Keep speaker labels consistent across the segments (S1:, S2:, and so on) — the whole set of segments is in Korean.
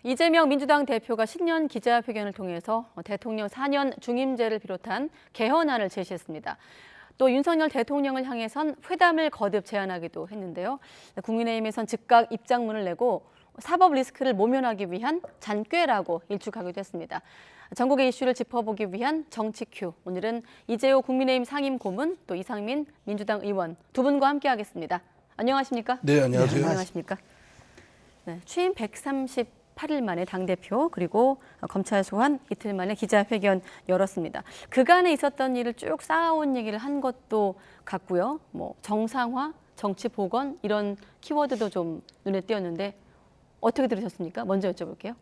S1: 이재명 민주당 대표가 신년 기자회견을 통해서 대통령 4년 중임제를 비롯한 개헌안을 제시했습니다. 또 윤석열 대통령을 향해선 회담을 거듭 제안하기도 했는데요. 국민의힘에선 즉각 입장문을 내고 사법 리스크를 모면하기 위한 잔꾀라고 일축하기도 했습니다. 전국의 이슈를 짚어보기 위한 정치큐. 오늘은 이재호 국민의힘 상임고문, 또 이상민 민주당 의원 두 분과 함께하겠습니다. 안녕하십니까?
S2: 네, 안녕하세요.
S1: 네, 안녕하십니까? 네, 취임 138일 만에 당대표 그리고 검찰 소환 이틀 만에 기자회견 열었습니다. 그간에 있었던 일을 쭉 쌓아온 얘기를 한 것도 같고요. 뭐 정상화, 정치 복원 이런 키워드도 좀 눈에 띄었는데 어떻게 들으셨습니까? 먼저 여쭤볼게요.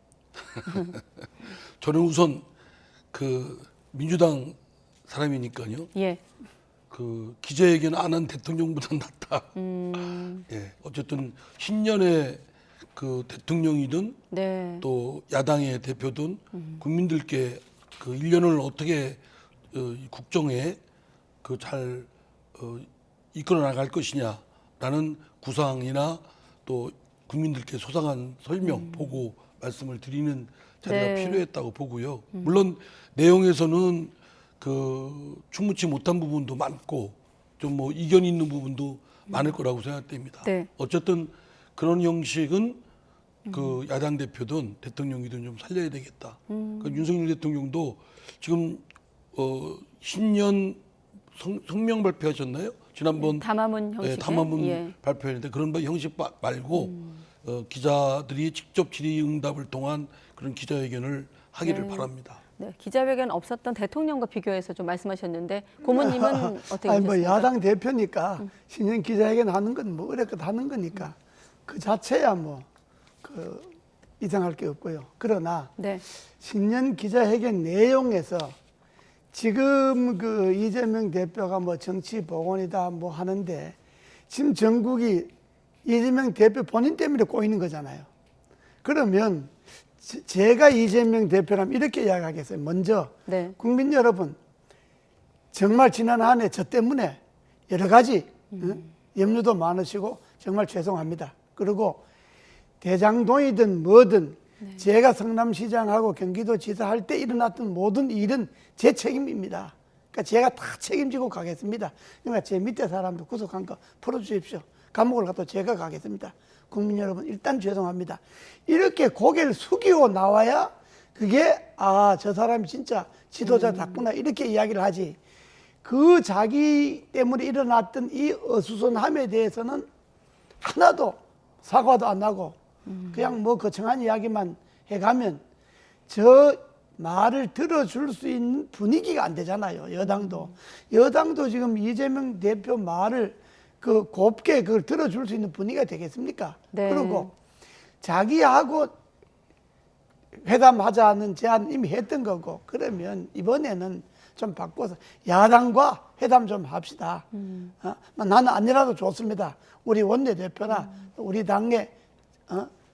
S2: 저는 우선 그 민주당 사람이니까요.
S1: 예.
S2: 그 기자회견 안 한 대통령보다 낫다. 예, 어쨌든 신년에 그 대통령이든
S1: 네.
S2: 또 야당의 대표든 국민들께 그 1년을 어떻게 국정에 그 잘 이끌어 나갈 것이냐라는 구상이나 또 국민들께 소상한 설명, 보고 말씀을 드리는 자리가
S1: 네.
S2: 필요했다고 보고요. 물론 내용에서는 그 충분치 못한 부분도 많고 좀 뭐 이견이 있는 부분도 많을 거라고 생각됩니다.
S1: 네.
S2: 어쨌든 그런 형식은 그 야당 대표든 대통령이든 좀 살려야 되겠다. 그러니까 윤석열 대통령도 지금 신년 성명 발표하셨나요? 지난번
S1: 담화문 형식.
S2: 담화문
S1: 예.
S2: 발표했는데 그런 형식 말고 기자들이 직접 질의응답을 통한 그런 기자회견을 하기를 바랍니다.
S1: 네, 기자회견 없었던 대통령과 비교해서 좀 말씀하셨는데 고모님은 어떻게
S3: 아니
S1: 보셨습니까?
S3: 뭐 야당 대표니까 신년 기자회견 하는 건 뭐 어렵게 하는 거니까 그 자체야 뭐 그 이상할 게 없고요. 그러나
S1: 네.
S3: 신년 기자회견 내용에서 지금 그 이재명 대표가 뭐 정치 복원이다 뭐 하는데 지금 전국이 이재명 대표 본인 때문에 꼬이는 거잖아요. 그러면 제가 이재명 대표라면 이렇게 이야기하겠어요. 먼저
S1: 네.
S3: 국민 여러분 정말 지난 한 해 저 때문에 여러 가지 염려도 많으시고 정말 죄송합니다. 그리고 대장동이든 뭐든 제가 성남시장하고 경기도지사 할 때 일어났던 모든 일은 제 책임입니다. 그러니까 제가 다 책임지고 가겠습니다. 그러니까 제 밑에 사람도 구속한 거 풀어주십시오. 감옥을 가도 제가 가겠습니다. 국민 여러분 일단 죄송합니다. 이렇게 고개를 숙이고 나와야 그게 저 사람이 진짜 지도자답구나 이렇게 이야기를 하지. 그 자기 때문에 일어났던 이 어수선함에 대해서는 하나도 사과도 안 하고 그냥 뭐 거창한 이야기만 해가면 저 말을 들어줄 수 있는 분위기가 안 되잖아요. 여당도 지금 이재명 대표 말을 그 곱게 그걸 들어줄 수 있는 분위기가 되겠습니까?
S1: 네.
S3: 그리고 자기하고 회담하자는 제안 이미 했던 거고 그러면 이번에는 좀 바꿔서 야당과 회담 좀 합시다. 나는 아니라도 좋습니다. 우리 원내대표나 우리 당의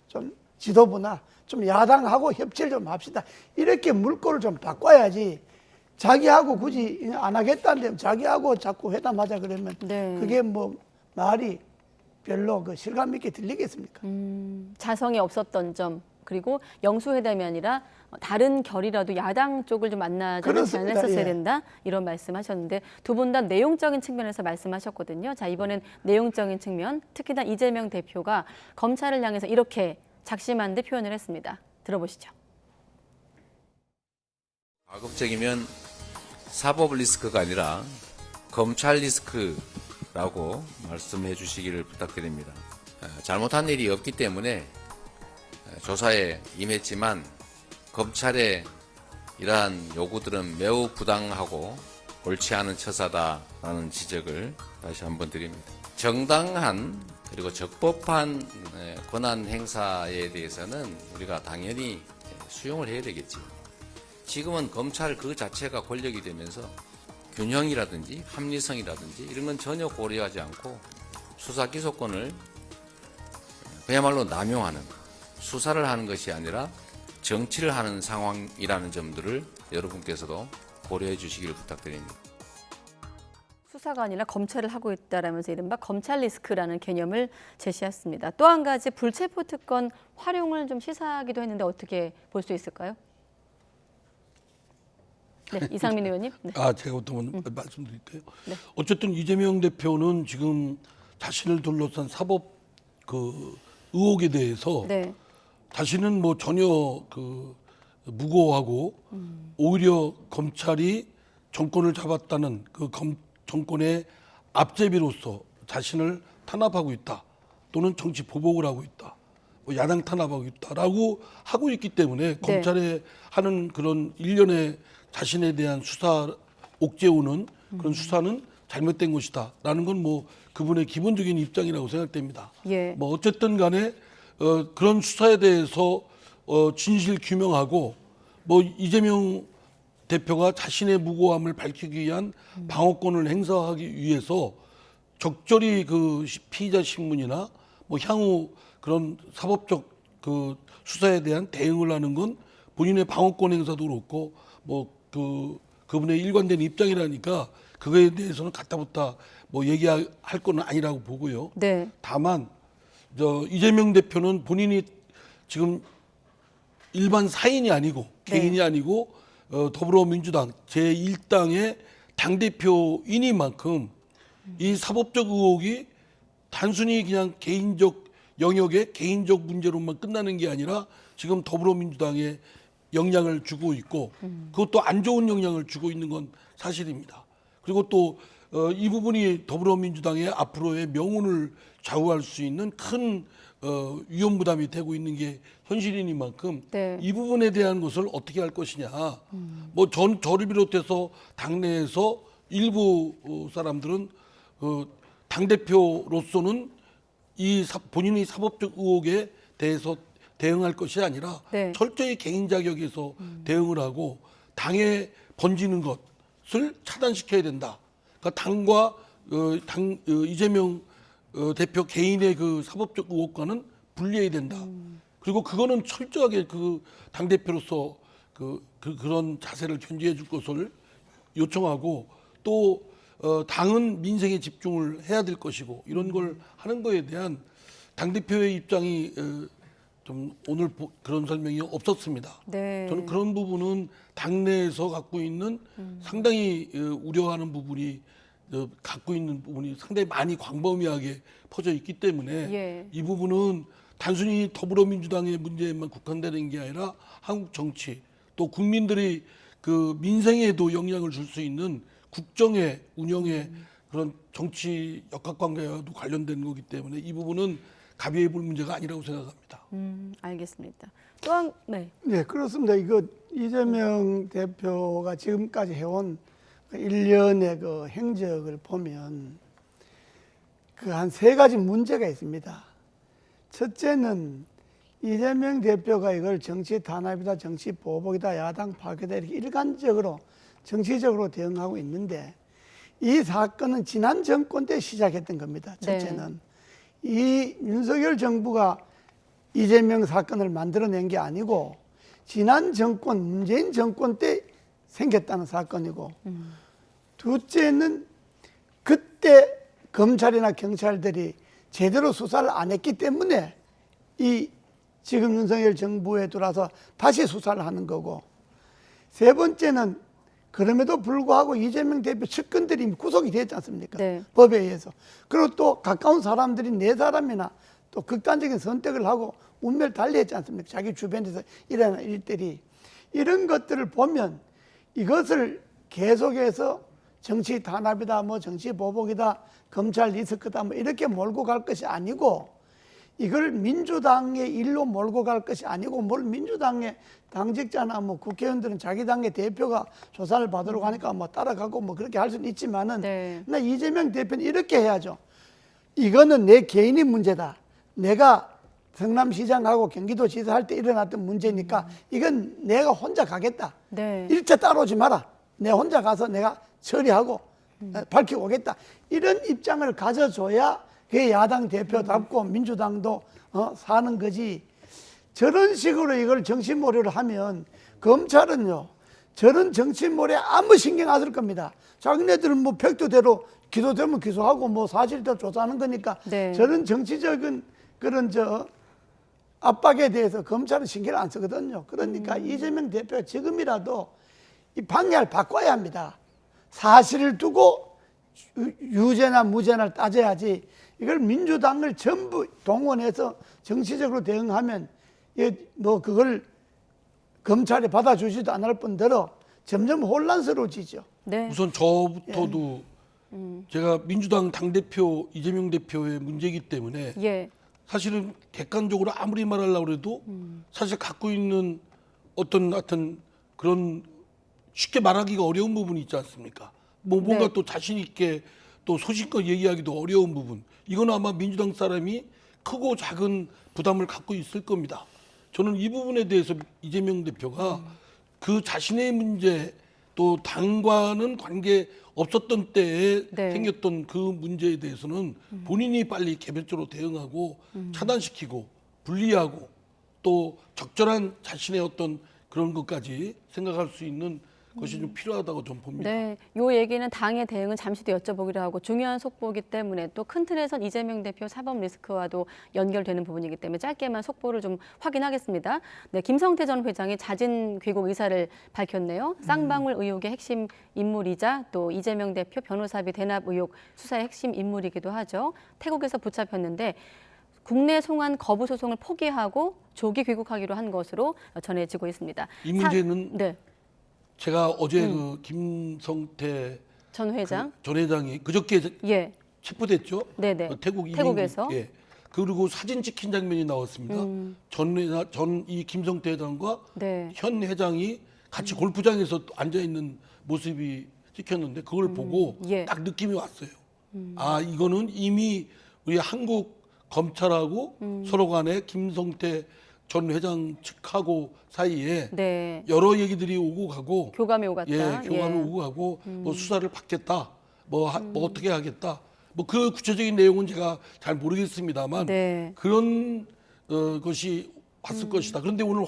S3: 좀 지도부나 좀 야당하고 협치를 좀 합시다. 이렇게 물꼬를 좀 바꿔야지. 자기하고 굳이 안 하겠다는데 자기하고 자꾸 회담하자 그러면
S1: 네.
S3: 그게 뭐 말이 별로 그 실감 있게 들리겠습니까?
S1: 자성이 없었던 점 그리고 영수회담이 아니라 다른 결이라도 야당 쪽을 좀 만나자는 제안을
S3: 그렇습니다.
S1: 했었어야
S3: 예.
S1: 된다 이런 말씀하셨는데 두 분 다 내용적인 측면에서 말씀하셨거든요. 자 이번엔 내용적인 측면 특히나 이재명 대표가 검찰을 향해서 이렇게 작심한 데 표현을 했습니다. 들어보시죠.
S4: 가급적이면 사법 리스크가 아니라 검찰 리스크라고 말씀해 주시기를 부탁드립니다. 잘못한 일이 없기 때문에 조사에 임했지만 검찰의 이러한 요구들은 매우 부당하고 옳지 않은 처사다라는 지적을 다시 한번 드립니다. 정당한 그리고 적법한 권한 행사에 대해서는 우리가 당연히 수용을 해야 되겠지. 지금은 검찰 그 자체가 권력이 되면서 균형이라든지 합리성이라든지 이런 건 전혀 고려하지 않고 수사 기소권을 그야말로 남용하는 수사를 하는 것이 아니라 정치를 하는 상황이라는 점들을 여러분께서도 고려해 주시기를 부탁드립니다.
S1: 수사가 아니라 검찰을 하고 있다라면서 이른바 검찰 리스크라는 개념을 제시했습니다. 또 한 가지 불체포 특권 활용을 좀 시사하기도 했는데 어떻게 볼 수 있을까요? 네, 이상민 의원님. 네.
S2: 제가 어떤 말씀드릴게요.
S1: 네.
S2: 어쨌든 이재명 대표는 지금 자신을 둘러싼 사법 의혹에 대해서
S1: 네.
S2: 자신은 뭐 전혀 무고하고 오히려 검찰이 정권을 잡았다는 정권의 앞제비로서 자신을 탄압하고 있다, 또는 정치 보복을 하고 있다, 뭐 야당 탄압하고 있다라고 하고 있기 때문에 검찰에 하는 그런 일련의 자신에 대한 수사 옥죄우는 그런 수사는 잘못된 것이다라는 건 뭐 그분의 기본적인 입장이라고 생각됩니다.
S1: 예.
S2: 뭐 어쨌든 간에 그런 수사에 대해서 진실 규명하고 뭐 이재명 대표가 자신의 무고함을 밝히기 위한 방어권을 행사하기 위해서 적절히 피의자 신문이나 뭐 향후 그런 사법적 수사에 대한 대응을 하는 건 본인의 방어권 행사도 그렇고 뭐 그분의 일관된 입장이라니까 그거에 대해서는 갖다붙다 뭐 얘기할 건 아니라고 보고요.
S1: 네.
S2: 다만 이재명 대표는 본인이 지금 일반 사인이 아니고 개인이 아니고 더불어민주당 제1당의 당대표이니만큼 이 사법적 의혹이 단순히 그냥 개인적 영역의 개인적 문제로만 끝나는 게 아니라 지금 더불어민주당에 영향을 주고 있고 그것도 안 좋은 영향을 주고 있는 건 사실입니다. 그리고 또 이 부분이 더불어민주당의 앞으로의 명운을 좌우할 수 있는 큰 위험 부담이 되고 있는 게 현실이니만큼
S1: 네.
S2: 이 부분에 대한 것을 어떻게 할 것이냐. 뭐 저를 비롯해서 당내에서 일부 사람들은 당 대표로서는 본인이 사법적 의혹에 대해서 대응할 것이 아니라
S1: 네.
S2: 철저히 개인 자격에서 대응을 하고 당에 번지는 것을 차단시켜야 된다. 그러니까 당과 이재명 대표 개인의 사법적 의혹과는 분리해야 된다. 그리고 그거는 철저하게 당 대표로서 그런 자세를 견지해 줄 것을 요청하고 또 당은 민생에 집중을 해야 될 것이고 이런 걸 하는 거에 대한 당 대표의 입장이 좀 오늘 그런 설명이 없었습니다.
S1: 네.
S2: 저는 그런 부분은 당내에서 갖고 있는 상당히 우려하는 부분이 갖고 있는 부분이 상당히 많이 광범위하게 퍼져 있기 때문에
S1: 예.
S2: 이 부분은 단순히 더불어민주당의 문제에만 국한되는 게 아니라 한국 정치 또 국민들이 민생에도 영향을 줄 수 있는 국정의 운영에 그런 정치 역학관계와도 관련된 거기 때문에 이 부분은 가벼이 볼 문제가 아니라고 생각합니다.
S1: 알겠습니다. 네.
S3: 네, 그렇습니다. 이거 이재명 대표가 지금까지 해온 일련의 행적을 보면 한 세 가지 문제가 있습니다. 첫째는 이재명 대표가 이걸 정치 탄압이다, 정치 보복이다, 야당 파괴다 이렇게 일관적으로 정치적으로 대응하고 있는데 이 사건은 지난 정권 때 시작했던 겁니다. 첫째는 이 윤석열 정부가 이재명 사건을 만들어낸 게 아니고 지난 정권 문재인 정권 때 생겼다는 사건이고 둘째는 그때 검찰이나 경찰들이 제대로 수사를 안 했기 때문에 이 지금 윤석열 정부에 들어와서 다시 수사를 하는 거고 세 번째는 그럼에도 불구하고 이재명 대표 측근들이 구속이 됐지 않습니까?
S1: 네.
S3: 법에 의해서. 그리고 또 가까운 사람들이 네 사람이나 또 극단적인 선택을 하고 운명을 달리했지 않습니까? 자기 주변에서 일어나는 일들이. 이런 것들을 보면 이것을 계속해서 정치 탄압이다, 뭐 정치 보복이다, 검찰 리스크다, 뭐 이렇게 몰고 갈 것이 아니고 이걸 민주당의 일로 몰고 갈 것이 아니고 뭘 민주당의 당직자나 뭐 국회의원들은 자기 당의 대표가 조사를 받으러 가니까 뭐 따라가고 뭐 그렇게 할 수는 있지만은 나 이재명 대표는 이렇게 해야죠. 이거는 내 개인의 문제다. 내가 성남시장하고 경기도지사 할 때 일어났던 문제니까 이건 내가 혼자 가겠다.
S1: 네.
S3: 일체 따라오지 마라. 내가 혼자 가서 내가 처리하고 밝히고 오겠다. 이런 입장을 가져줘야 그게 야당 대표답고 민주당도 사는 거지. 저런 식으로 이걸 정치몰이를 하면 검찰은요 저런 정치몰이에 아무 신경 안 쓸 겁니다. 자기네들은 뭐 벽도대로 기소되면 기소하고 뭐 사실대로 조사하는 거니까
S1: 네.
S3: 저는 정치적인 그런 압박에 대해서 검찰은 신경을 안 쓰거든요. 그러니까 이재명 대표가 지금이라도 이 방향을 바꿔야 합니다. 사실을 두고 유죄나 무죄나 따져야지 이걸 민주당을 전부 동원해서 정치적으로 대응하면 뭐 그걸 검찰이 받아주지도 않을 뿐더러 점점 혼란스러워지죠.
S1: 네.
S2: 우선 저부터도 제가 민주당 당대표 이재명 대표의 문제이기 때문에
S1: 예.
S2: 사실은 객관적으로 아무리 말하려고 해도 사실 갖고 있는 어떤 그런 쉽게 말하기가 어려운 부분이 있지 않습니까? 뭐 뭔가
S1: 네.
S2: 또 자신 있게 또 소신껏 얘기하기도 어려운 부분. 이건 아마 민주당 사람이 크고 작은 부담을 갖고 있을 겁니다. 저는 이 부분에 대해서 이재명 대표가 그 자신의 문제 또 당과는 관계 없었던 때에
S1: 네.
S2: 생겼던 그 문제에 대해서는 본인이 빨리 개별적으로 대응하고 차단시키고 분리하고 또 적절한 자신의 어떤 그런 것까지 생각할 수 있는 것이 좀 필요하다고 좀 봅니다.
S1: 네, 요 얘기는 당의 대응은 잠시 뒤 여쭤보기로 하고 중요한 속보이기 때문에 또 큰 틀에선 이재명 대표 사법 리스크와도 연결되는 부분이기 때문에 짧게만 속보를 좀 확인하겠습니다. 네, 김성태 전 회장이 자진 귀국 의사를 밝혔네요. 쌍방울 의혹의 핵심 인물이자 또 이재명 대표 변호사비 대납 의혹 수사의 핵심 인물이기도 하죠. 태국에서 붙잡혔는데 국내 송환 거부 소송을 포기하고 조기 귀국하기로 한 것으로 전해지고 있습니다.
S2: 이 문제는
S1: 네,
S2: 제가 어제 그 김성태
S1: 전 회장.
S2: 전 회장이 그저께
S1: 예.
S2: 체포됐죠.
S1: 네네. 태국에서.
S2: 예. 그리고 사진 찍힌 장면이 나왔습니다. 전 이 김성태 회장과
S1: 네.
S2: 현 회장이 같이 골프장에서 앉아 있는 모습이 찍혔는데 그걸 보고
S1: 예.
S2: 딱 느낌이 왔어요. 아 이거는 이미 우리 한국 검찰하고 서로 간에 김성태 전 회장 측하고 사이에
S1: 네.
S2: 여러 얘기들이 오고 가고
S1: 교감이 오갔다.
S2: 예, 교감이 오고 가고 뭐 수사를 받겠다. 뭐 어떻게 하겠다. 뭐 그 구체적인 내용은 제가 잘 모르겠습니다만
S1: 네.
S2: 그런 것이 왔을 것이다. 그런데 오늘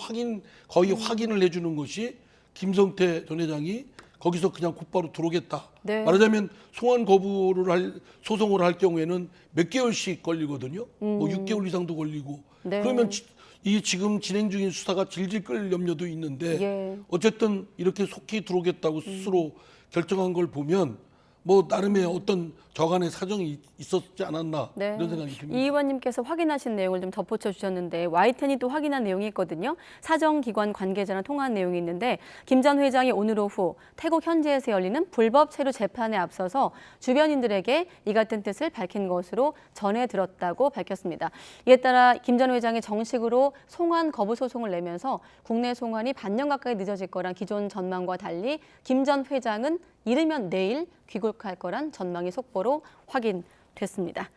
S2: 거의 확인을 해주는 것이 김성태 전 회장이 거기서 그냥 곧바로 들어오겠다.
S1: 네.
S2: 말하자면 송환 거부를 소송을 할 경우에는 몇 개월씩 걸리거든요. 뭐 6개월 이상도 걸리고.
S1: 네.
S2: 그러면 이 지금 진행 중인 수사가 질질 끌 염려도 있는데
S1: 예.
S2: 어쨌든 이렇게 속히 들어오겠다고 스스로 결정한 걸 보면 뭐 나름의 어떤 저간의 사정이 있었지 않았나
S1: 네.
S2: 이런 생각이 듭니다.
S1: 이 의원님께서 확인하신 내용을 좀 덧붙여 주셨는데 Y10이 또 확인한 내용이 있거든요. 사정기관 관계자랑 통화한 내용이 있는데 김 전 회장이 오늘 오후 태국 현지에서 열리는 불법 체류 재판에 앞서서 주변인들에게 이 같은 뜻을 밝힌 것으로 전해 들었다고 밝혔습니다. 이에 따라 김 전 회장이 정식으로 송환 거부 소송을 내면서 국내 송환이 반년 가까이 늦어질 거란 기존 전망과 달리 김 전 회장은 이르면 내일 귀국할 거란 전망이 속보로 확인됐습니다.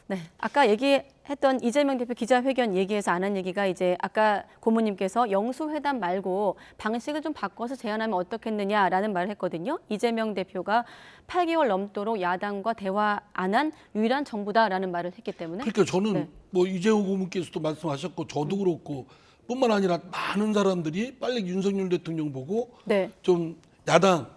S1: 네, 아까 얘기했던 이재명 대표 기자회견 얘기에서 안 한 얘기가 이제 아까 고모님께서 영수회담 말고 방식을 좀 바꿔서 제안하면 어떻겠느냐라는 말을 했거든요. 이재명 대표가 8개월 넘도록 야당과 대화 안 한 유일한 정부다라는 말을 했기 때문에
S2: 그러니까 저는
S1: 네.
S2: 뭐 이재호 고문께서도 말씀하셨고 저도 그렇고 뿐만 아니라 많은 사람들이 빨리 윤석열 대통령 보고
S1: 네.
S2: 좀 야당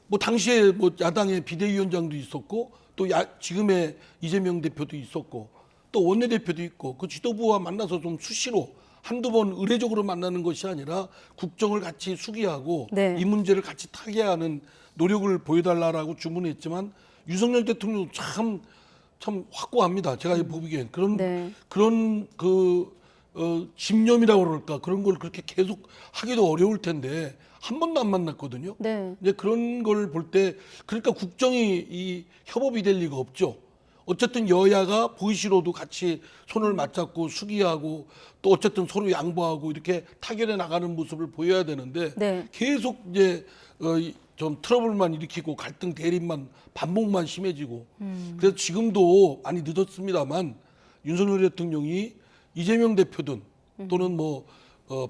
S2: 뭐 당시에 뭐 야당의 비대위원장도 있었고 또 지금의 이재명 대표도 있었고 또 원내대표도 있고 그 지도부와 만나서 좀 수시로 한두 번 의례적으로 만나는 것이 아니라 국정을 같이 수기하고
S1: 네.
S2: 이 문제를 같이 타개하는 노력을 보여달라고 주문했지만 윤석열 대통령도 참 확고합니다. 제가 보기엔
S1: 네.
S2: 그런 집념이라고 그럴까 그런 걸 그렇게 계속 하기도 어려울 텐데 한 번도 안 만났거든요.
S1: 네.
S2: 이제 그런 걸 볼 때 그러니까 국정이 이 협업이 될 리가 없죠. 어쨌든 여야가 보이시로도 같이 손을 맞잡고 수기하고 또 어쨌든 서로 양보하고 이렇게 타결해 나가는 모습을 보여야 되는데
S1: 네.
S2: 계속 이제 좀 트러블만 일으키고 갈등 대립만 반복만 심해지고 그래서 지금도 많이 늦었습니다만 윤석열 대통령이 이재명 대표든 또는 뭐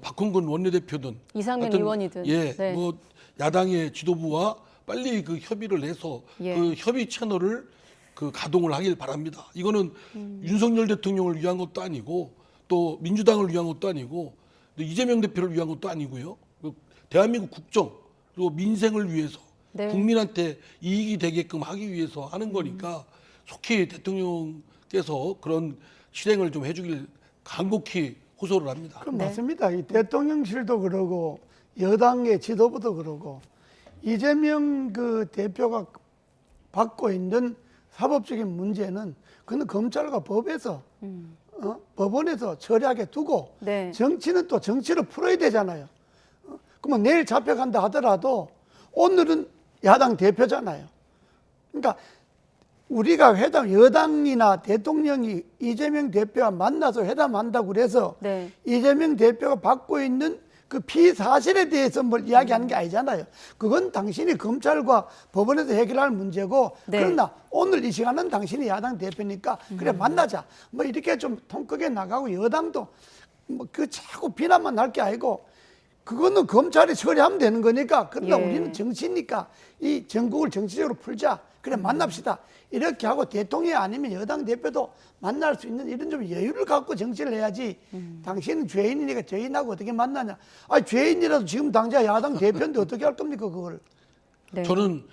S2: 박홍근 원내대표든
S1: 이상민
S2: 하여튼
S1: 의원이든.
S2: 예,
S1: 네.
S2: 뭐 야당의 지도부와 빨리 그 협의를 해서
S1: 예.
S2: 그 협의 채널을 그 가동을 하길 바랍니다. 이거는 윤석열 대통령을 위한 것도 아니고 또 민주당을 위한 것도 아니고 또 이재명 대표를 위한 것도 아니고요. 그 대한민국 국정 그리고 민생을 위해서
S1: 네.
S2: 국민한테 이익이 되게끔 하기 위해서 하는 거니까 속히 대통령께서 그런 실행을 좀 해주길 간곡히 호소를 합니다.
S3: 그 맞습니다. 이 대통령실도 그러고 여당의 지도부도 그러고 이재명 그 대표가 받고 있는 사법적인 문제는 그는 검찰과 법에서 법원에서 처리하게 두고
S1: 네.
S3: 정치는 또 정치로 풀어야 되잖아요. 그러면 내일 잡혀간다 하더라도 오늘은 야당 대표잖아요. 그러니까 우리가 회담, 여당이나 대통령이 이재명 대표와 만나서 회담한다고 그래서
S1: 네.
S3: 이재명 대표가 받고 있는 그 피사실에 대해서 뭘 이야기하는 게 아니잖아요. 그건 당신이 검찰과 법원에서 해결할 문제고
S1: 네.
S3: 그러나 오늘 이 시간은 당신이 야당 대표니까 그래 만나자. 뭐 이렇게 좀 통 크게 나가고 여당도 뭐 그 자꾸 비난만 할 게 아니고 그거는 검찰이 처리하면 되는 거니까 그러나
S1: 예.
S3: 우리는 정치니까 이 전국을 정치적으로 풀자. 그래 만납시다. 이렇게 하고 대통령이 아니면 여당 대표도 만날 수 있는 이런 좀 여유를 갖고 정치를 해야지. 당신은 죄인이니까 죄인하고 어떻게 만나냐. 아 죄인이라도 지금 당장 야당 대표인데 어떻게 할 겁니까 그걸.
S1: 네.
S2: 저는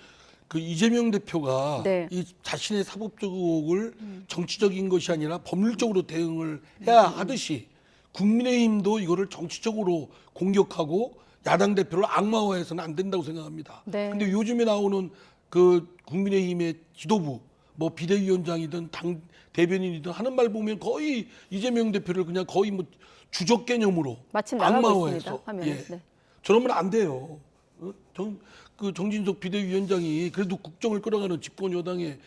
S2: 그 이재명 대표가
S1: 네.
S2: 이 자신의 사법적 의혹을 정치적인 것이 아니라 법률적으로 대응을 해야 하듯이 국민의힘도 이거를 정치적으로 공격하고 야당 대표를 악마화해서는 안 된다고 생각합니다.
S1: 네.
S2: 근데 요즘에 나오는 그 국민의힘의 지도부 뭐 비대위원장이든 당 대변인이든 하는 말 보면 거의 이재명 대표를 그냥 거의 뭐 주적 개념으로
S1: 마침 나가고
S2: 악마화해서
S1: 있습니다. 화면에.
S2: 예.
S1: 네.
S2: 저러면 안 돼요. 그 정진석 비대위원장이 그래도 국정을 끌어가는 집권 여당의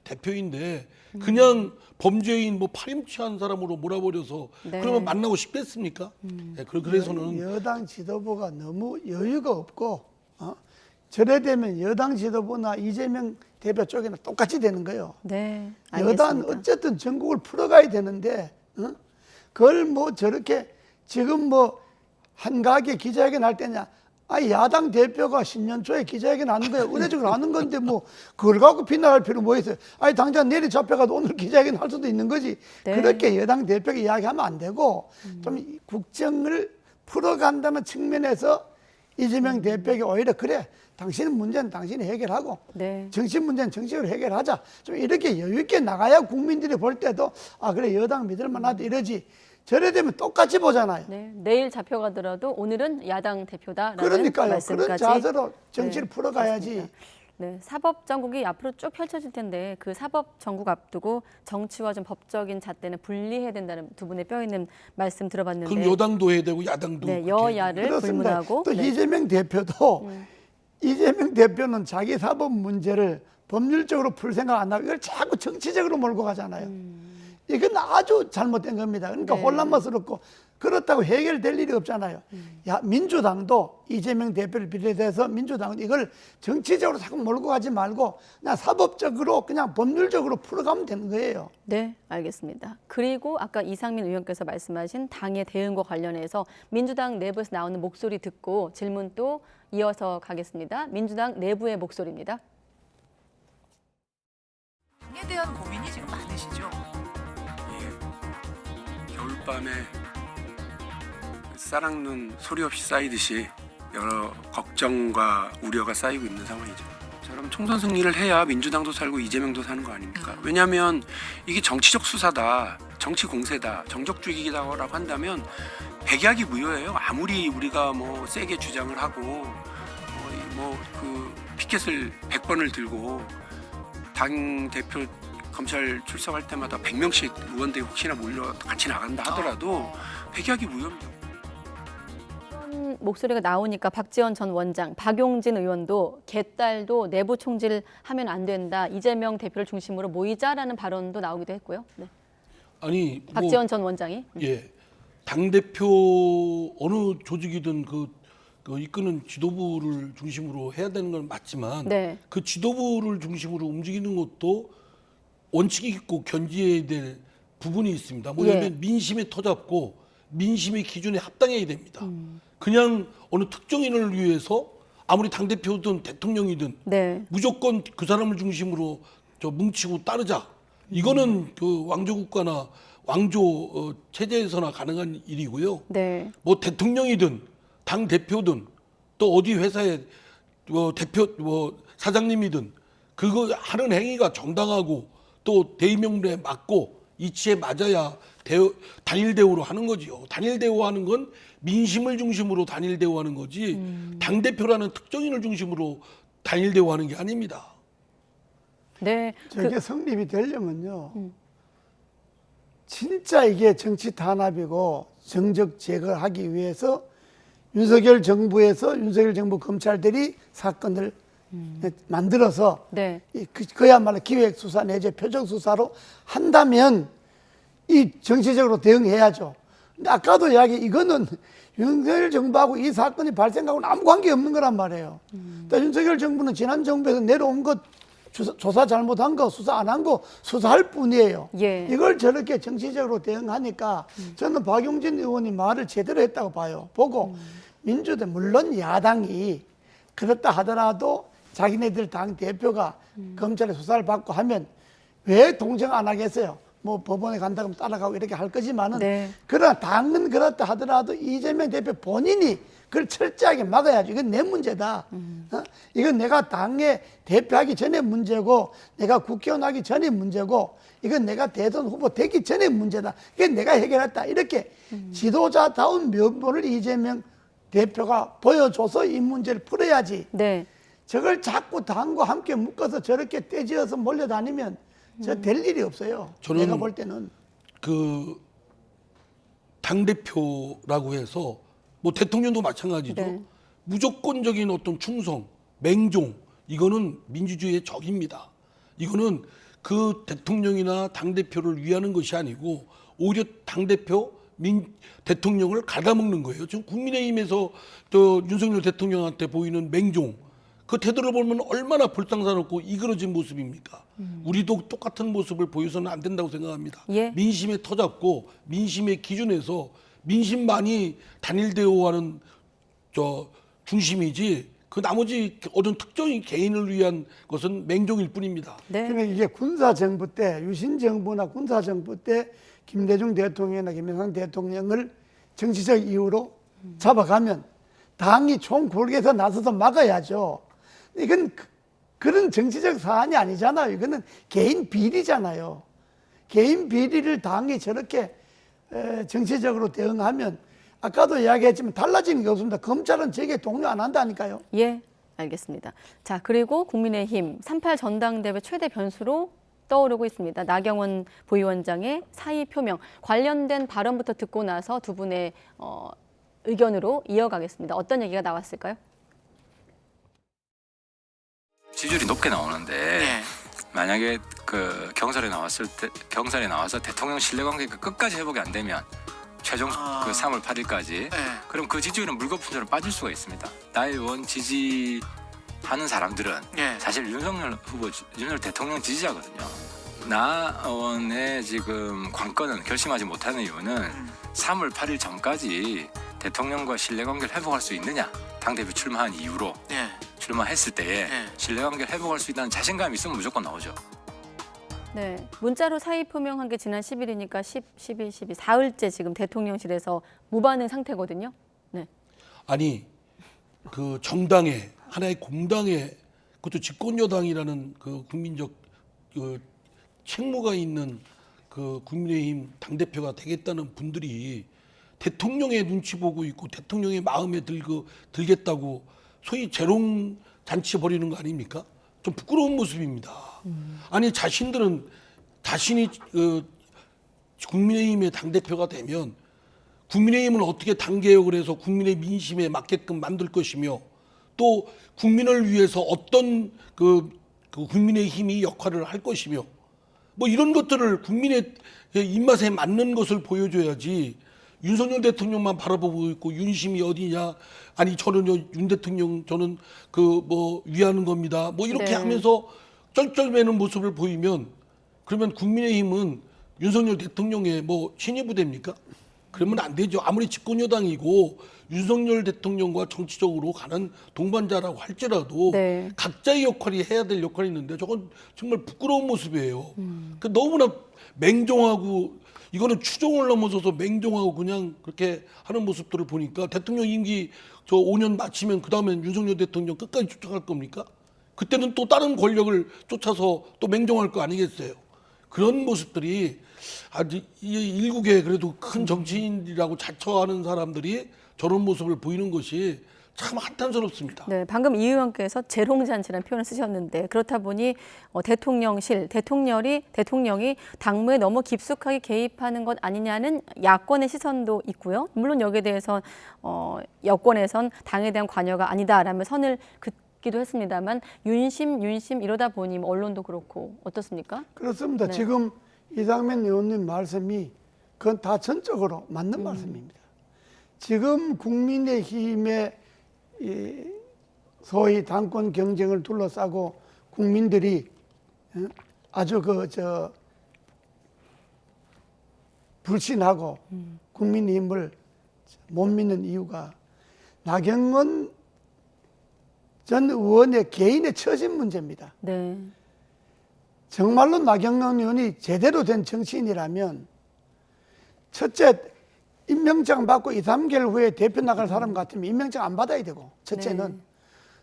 S2: 대표인데 그냥 범죄인 뭐 파렴치한 사람으로 몰아버려서
S1: 네.
S2: 그러면 만나고 싶겠습니까? 네, 그래서는
S3: 여당 지도부가 너무 여유가 없고 저래 되면 여당 지도부나 이재명 대표 쪽에는 똑같이 되는 거예요.
S1: 네.
S3: 여당
S1: 알겠습니다.
S3: 어쨌든 전국을 풀어가야 되는데 그걸 뭐 저렇게 지금 뭐 한가하게 기자회견 할 때냐. 아니 야당 대표가 신년 초에 기자회견 하는 거야. 의례적으로 하는 건데 뭐 그걸 갖고 비난할 필요 뭐 있어요. 아니 당장 내일 잡혀가도 오늘 기자회견 할 수도 있는 거지.
S1: 네.
S3: 그렇게 여당 대표가 이야기하면 안 되고 좀 국정을 풀어간다는 측면에서 이재명 대표에게 오히려 그래. 당신은 문제는 당신이 해결하고
S1: 네.
S3: 정치 문제는 정치적으로 해결하자. 좀 이렇게 여유 있게 나가야 국민들이 볼 때도 아 그래 여당 믿을 만하다 이러지. 저래 되면 똑같이 보잖아요.
S1: 네. 내일 잡혀가더라도 오늘은 야당 대표다라는
S3: 그러니까요.
S1: 말씀까지.
S3: 그런 자세로 정치를
S1: 네,
S3: 풀어가야지.
S1: 그렇습니다. 네, 사법 전국이 앞으로 쭉 펼쳐질 텐데 그 사법 전국 앞두고 정치와 좀 법적인 잣대는 분리해야 된다는 두 분의 뼈 있는 말씀 들어봤는데.
S2: 그럼 여당도 해야 되고 야당도
S1: 네,
S2: 그렇게 해야 되고.
S1: 여야를
S3: 그렇습니다.
S1: 불문하고.
S3: 또
S1: 네.
S3: 이재명 대표도 이재명 대표는 자기 사법 문제를 법률적으로 풀 생각 안 하고 이걸 자꾸 정치적으로 몰고 가잖아요. 이건 아주 잘못된 겁니다. 그러니까
S1: 네.
S3: 혼란스럽고 그렇다고 해결될 일이 없잖아요. 야, 민주당도 이재명 대표를 비롯해서 민주당은 이걸 정치적으로 자꾸 몰고 가지 말고 그냥 사법적으로 그냥 법률적으로 풀어가면 되는 거예요.
S1: 네, 알겠습니다. 그리고 아까 이상민 의원께서 말씀하신 당의 대응과 관련해서 민주당 내부에서 나오는 목소리 듣고 질문 또 이어서 가겠습니다. 민주당 내부의 목소리입니다.
S5: 당에 대한 고민이 지금 많으시죠?
S6: 겨울밤에 쌀악눈 소리 없이 쌓이듯이 여러 걱정과 우려가 쌓이고 있는 상황이죠. 저럼 총선 승리를 해야 민주당도 살고 이재명도 사는 거 아닙니까? 왜냐하면 이게 정치적 수사다, 정치 공세다, 정적주의다라고 한다면 백약이 무효예요. 아무리 우리가 뭐 세게 주장을 하고 그 피켓을 100번을 들고 당 대표 검찰 출석할 때마다 100명씩 의원들이 혹시나 몰려 같이 나간다 하더라도 백약이 무효입니다.
S1: 이런 목소리가 나오니까 박지원 전 원장, 박용진 의원도 개딸도 내부 총질하면 안 된다. 이재명 대표를 중심으로 모이자라는 발언도 나오기도 했고요. 네.
S2: 아니
S1: 박지원 전 원장이.
S2: 예, 당 대표 어느 조직이든 그 이끄는 지도부를 중심으로 해야 되는 건 맞지만
S1: 네.
S2: 그 지도부를 중심으로 움직이는 것도 원칙이 있고 견지해야 될 부분이 있습니다. 뭐냐면
S1: 예.
S2: 민심에 터잡고 민심의 기준에 합당해야 됩니다. 그냥 어느 특정인을 위해서 아무리 당 대표든 대통령이든
S1: 네.
S2: 무조건 그 사람을 중심으로 뭉치고 따르자. 이거는 그 왕조 국가나 왕조 체제에서나 가능한 일이고요.
S1: 네.
S2: 뭐 대통령이든 당 대표든 또 어디 회사에 대표 사장님이든 그거 하는 행위가 정당하고 또 대의명분에 맞고 이치에 맞아야 단일 대우로 하는 거지요. 단일 대우하는 건 민심을 중심으로 단일 대우하는 거지 당 대표라는 특정인을 중심으로 단일 대우하는 게 아닙니다.
S1: 네.
S3: 저게 성립이 되려면요. 진짜 이게 정치 탄압이고 정적 제거하기 위해서 윤석열 정부 검찰들이 사건을 만들어서
S1: 네.
S3: 그야말로 기획 수사 내지 표적 수사로 한다면 이 정치적으로 대응해야죠. 근데 아까도 이야기 이거는 윤석열 정부하고 이 사건이 발생하고는 아무 관계 없는 거란 말이에요. 그러니까 윤석열 정부는 지난 정부에서 내려온 것 조사 잘못한 거, 수사 안 한 거 수사할 뿐이에요.
S1: 예.
S3: 이걸 저렇게 정치적으로 대응하니까 저는 박용진 의원이 말을 제대로 했다고 봐요. 보고 민주당 물론 야당이 그렇다 하더라도 자기네들 당 대표가 검찰의 수사를 받고 하면 왜 동정 안 하겠어요? 뭐 법원에 간다 그러면 따라가고 이렇게 할 거지만은
S1: 네.
S3: 그러나 당은 그렇다 하더라도 이재명 대표 본인이 그걸 철저하게 막아야죠. 이건 내 문제다. 이건 내가 당에 대표하기 전에 문제고 내가 국회의원 하기 전에 문제고 이건 내가 대선 후보 되기 전에 문제다. 이건 내가 해결했다. 이렇게 지도자다운 면모를 이재명 대표가 보여줘서 이 문제를 풀어야지.
S1: 네.
S3: 저걸 자꾸 당과 함께 묶어서 저렇게 떼지어서 몰려다니면 저 될 일이 없어요.
S2: 저는
S3: 내가 볼 때는.
S2: 그 당대표라고 해서 뭐 대통령도 마찬가지죠.
S1: 네.
S2: 무조건적인 어떤 충성, 맹종 이거는 민주주의의 적입니다. 이거는 그 대통령이나 당대표를 위하는 것이 아니고 오히려 당대표, 대통령을 갉아먹는 거예요. 지금 국민의힘에서 윤석열 대통령한테 보이는 맹종 그 태도를 보면 얼마나 불쌍스럽고 이그러진 모습입니까? 우리도 똑같은 모습을 보여서는 안 된다고 생각합니다.
S1: 예.
S2: 민심에 터잡고 민심의 기준에서 민심만이 단일 대우하는 중심이지 그 나머지 어떤 특정인 개인을 위한 것은 맹종일 뿐입니다.
S1: 네.
S3: 그러니까 이게 군사정부 때, 유신정부나 군사정부 때 김대중 대통령이나 김영삼 대통령을 정치적 이유로 잡아가면 당이 총궐기에서 나서서 막아야죠. 이건 그런 정치적 사안이 아니잖아요. 이거는 개인 비리잖아요. 개인 비리를 당이 저렇게 정치적으로 대응하면 아까도 이야기했지만 달라지는 게 없습니다. 검찰은 저게 동료 안 한다니까요.
S1: 예, 알겠습니다. 자, 그리고 국민의힘 3.8 전당대회 최대 변수로 떠오르고 있습니다. 나경원 부위원장의 사의 표명. 관련된 발언부터 듣고 나서 두 분의 의견으로 이어가겠습니다. 어떤 얘기가 나왔을까요?
S7: 지지율이 높게 나오는데 만약에 그 경선에 나와서 대통령 신뢰관계가 끝까지 회복이 안 되면 최종 그 3월 8일까지 그럼 그 지지율은 물거품처럼 빠질 수가 있습니다. 나의 의원 지지하는 사람들은 사실 윤석열 대통령 지지자거든요. 나 의원의 지금 관건은 결심하지 못하는 이유는 3월 8일 전까지 대통령과 신뢰관계를 회복할 수 있느냐, 당대표 출마한 이후로 출마했을 때에 신뢰관계를 회복할 수 있다는 자신감이 있으면 무조건 나오죠.
S1: 네, 문자로 사의 표명한 게 지난 10일이니까 11, 12, 사흘째 지금 대통령실에서 무반응 상태거든요. 네.
S2: 아니 그 정당에 하나의 공당에 그것도 집권여당이라는 그 국민적 그 책무가 있는 그 국민의힘 당대표가 되겠다는 분들이 대통령의 눈치 보고 있고 대통령의 마음에 들겠다고 소위 재롱 잔치 벌이는 거 아닙니까? 좀 부끄러운 모습입니다. 아니 자신들은 자신이 국민의힘의 당대표가 되면 국민의힘을 어떻게 당개혁을 해서 국민의 민심에 맞게끔 만들 것이며 또 국민을 위해서 어떤 그 국민의힘이 역할을 할 것이며 뭐 이런 것들을 국민의 입맛에 맞는 것을 보여줘야지 윤석열 대통령만 바라보고 있고 윤심이 어디냐 아니 저는요 윤 대통령 저는 그 뭐 위하는 겁니다 뭐 이렇게
S1: 네.
S2: 하면서 쩔쩔매는 모습을 보이면 그러면 국민의힘은 윤석열 대통령의 뭐 신의부대입니까? 그러면 안 되죠. 아무리 집권여당이고 윤석열 대통령과 정치적으로 가는 동반자라고 할지라도
S1: 네.
S2: 각자의 역할이 해야 될 역할이 있는데 저건 정말 부끄러운 모습이에요. 그 너무나 맹종하고 이거는 추종을 넘어서서 맹종하고 그냥 그렇게 하는 모습들을 보니까 대통령 임기 저 5년 마치면 그 다음엔 윤석열 대통령 끝까지 쫓아갈 겁니까? 그때는 또 다른 권력을 쫓아서 또 맹종할 거 아니겠어요? 그런 모습들이 아주 일국의 그래도 큰 정치인이라고 자처하는 사람들이 저런 모습을 보이는 것이 참 한탄스럽습니다.
S1: 네, 방금 이 의원께서 재롱잔치라는 표현을 쓰셨는데 그렇다 보니 대통령이 당무에 너무 깊숙하게 개입하는 것 아니냐는 야권의 시선도 있고요. 물론 여기에 대해서 여권에선 당에 대한 관여가 아니다라며 선을 긋기도 했습니다만 윤심 이러다 보니 언론도 그렇고 어떻습니까?
S3: 그렇습니다.
S1: 네.
S3: 지금 이상민 의원님 말씀이 그건 다 전적으로 맞는 말씀입니다. 지금 국민의힘의 이 소위 당권 경쟁을 둘러싸고 국민들이 아주 불신하고 국민의힘을 못 믿는 이유가 나경원 전 의원의 개인의 처진 문제입니다.
S1: 네.
S3: 정말로 나경원 의원이 제대로 된 정치인이라면 첫째 임명장 받고 2, 3개월 후에 대표 나갈 사람 같으면 임명장 안 받아야 되고 첫째는
S1: 네.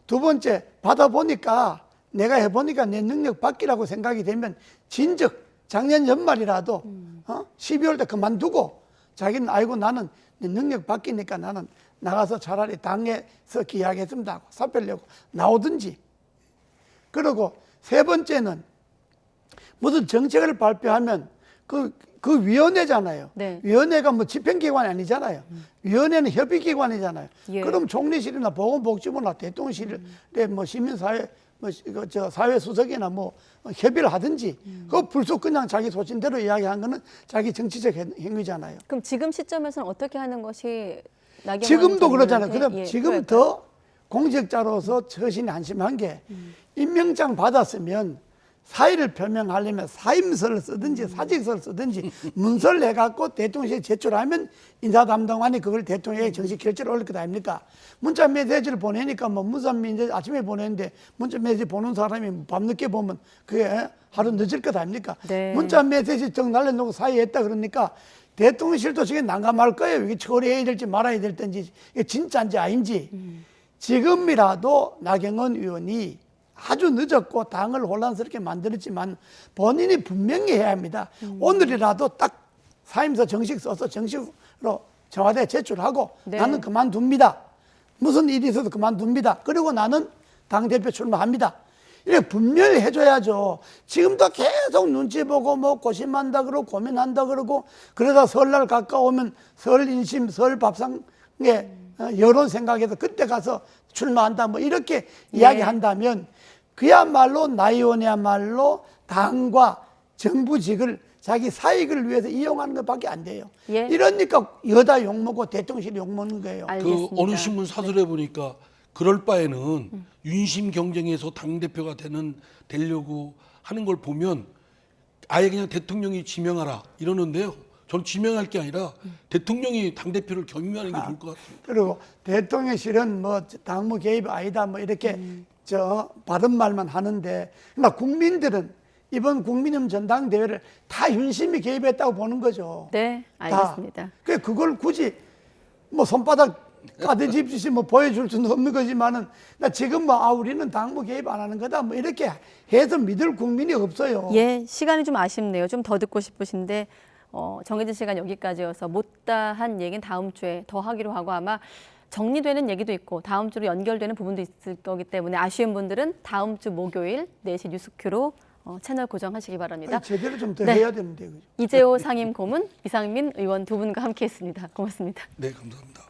S3: 두 번째 받아보니까 내가 해보니까 내 능력 밖이라고 생각이 되면 진즉 작년 연말이라도 12월 때 그만두고 자기는 아이고 나는 내 능력 밖이니까 나는 나가서 차라리 당에서 기약했습니다 하고 사표를 내고 나오든지. 그리고 세 번째는 무슨 정책을 발표하면 그 위원회잖아요.
S1: 네.
S3: 위원회가 뭐 집행기관이 아니잖아요. 위원회는 협의기관이잖아요.
S1: 예.
S3: 그럼 총리실이나 보건복지부나 대통령실에 뭐 시민사회 사회수석이나 뭐 협의를 하든지 그 불쑥 그냥 자기 소신대로 이야기한 거는 자기 정치적 행위잖아요.
S1: 그럼 지금 시점에서는 어떻게 하는 것이 나경원
S3: 지금도
S1: 전
S3: 그러잖아요.
S1: 의원한테,
S3: 그럼
S1: 예,
S3: 지금
S1: 그럴까요?
S3: 더 공직자로서 처신이 한심한 게 임명장 받았으면 사의를 표명하려면 사임서를 쓰든지 사직서를 쓰든지 문서를 해갖고 대통령실에 제출하면 인사담당관이 그걸 대통령에게 정식 결재를 올릴 것 아닙니까? 문자 메시지를 보내니까 뭐 문자 메시지 아침에 보내는데 문자 메시지 보는 사람이 밤늦게 보면 그게 하루 늦을 것 아닙니까?
S1: 네.
S3: 문자 메시지 정 날려놓고 사의했다 그러니까 대통령실도 지금 난감할 거예요. 이게 처리해야 될지 말아야 될 텐지 이게 진짜인지 아닌지. 지금이라도 나경원 의원이 아주 늦었고 당을 혼란스럽게 만들었지만 본인이 분명히 해야 합니다. 오늘이라도 딱 사임서 정식 써서 정식으로 청와대에 제출하고
S1: 네.
S3: 나는 그만둡니다. 무슨 일이 있어도 그만둡니다. 그리고 나는 당대표 출마합니다. 이렇게 분명히 해줘야죠. 지금도 계속 눈치 보고 뭐 고심한다 그러고 고민한다 그러고 그러다 설날 가까우면 설 인심, 설 밥상에 여론 생각해서 그때 가서 출마한다 뭐 이렇게 이야기한다면 그야말로 나 의원이야말로 당과 정부직을 자기 사익을 위해서 이용하는 것밖에 안 돼요.
S1: 예.
S3: 이러니까 여다 욕먹고 대통령실이 욕먹는 거예요.
S1: 알겠습니다.
S2: 그 어느 신문 사설에 보니까 그럴 바에는 윤심 경쟁에서 당대표가 되려고 하는 걸 보면 아예 그냥 대통령이 지명하라 이러는데요. 저는 지명할 게 아니라 대통령이 당대표를 겸임하는 게 좋을 것 같습니다.
S3: 그리고 대통령실은 뭐 당무 개입 아니다 뭐 이렇게 바른 말만 하는데 그러나 국민들은 이번 국민의힘 전당대회를 다 윤심이 개입했다고 보는 거죠.
S1: 네,
S3: 다.
S1: 알겠습니다.
S3: 그걸 굳이 뭐 손바닥 까대집듯이 뭐 보여줄 수는 없는 거지만은 나 지금 뭐 우리는 당무 개입 안 하는 거다 뭐 이렇게 해서 믿을 국민이 없어요.
S1: 예, 시간이 좀 아쉽네요. 좀 더 듣고 싶으신데 정해진 시간 여기까지여서 못다한 얘기는 다음 주에 더 하기로 하고 아마 정리되는 얘기도 있고 다음 주로 연결되는 부분도 있을 거기 때문에 아쉬운 분들은 다음 주 목요일 4시 뉴스큐로 채널 고정하시기 바랍니다.
S3: 아니, 제대로 좀 더
S1: 네.
S3: 해야 되는데. 그죠?
S1: 이재호 상임 고문, 이상민 의원 두 분과 함께했습니다. 고맙습니다.
S2: 네, 감사합니다.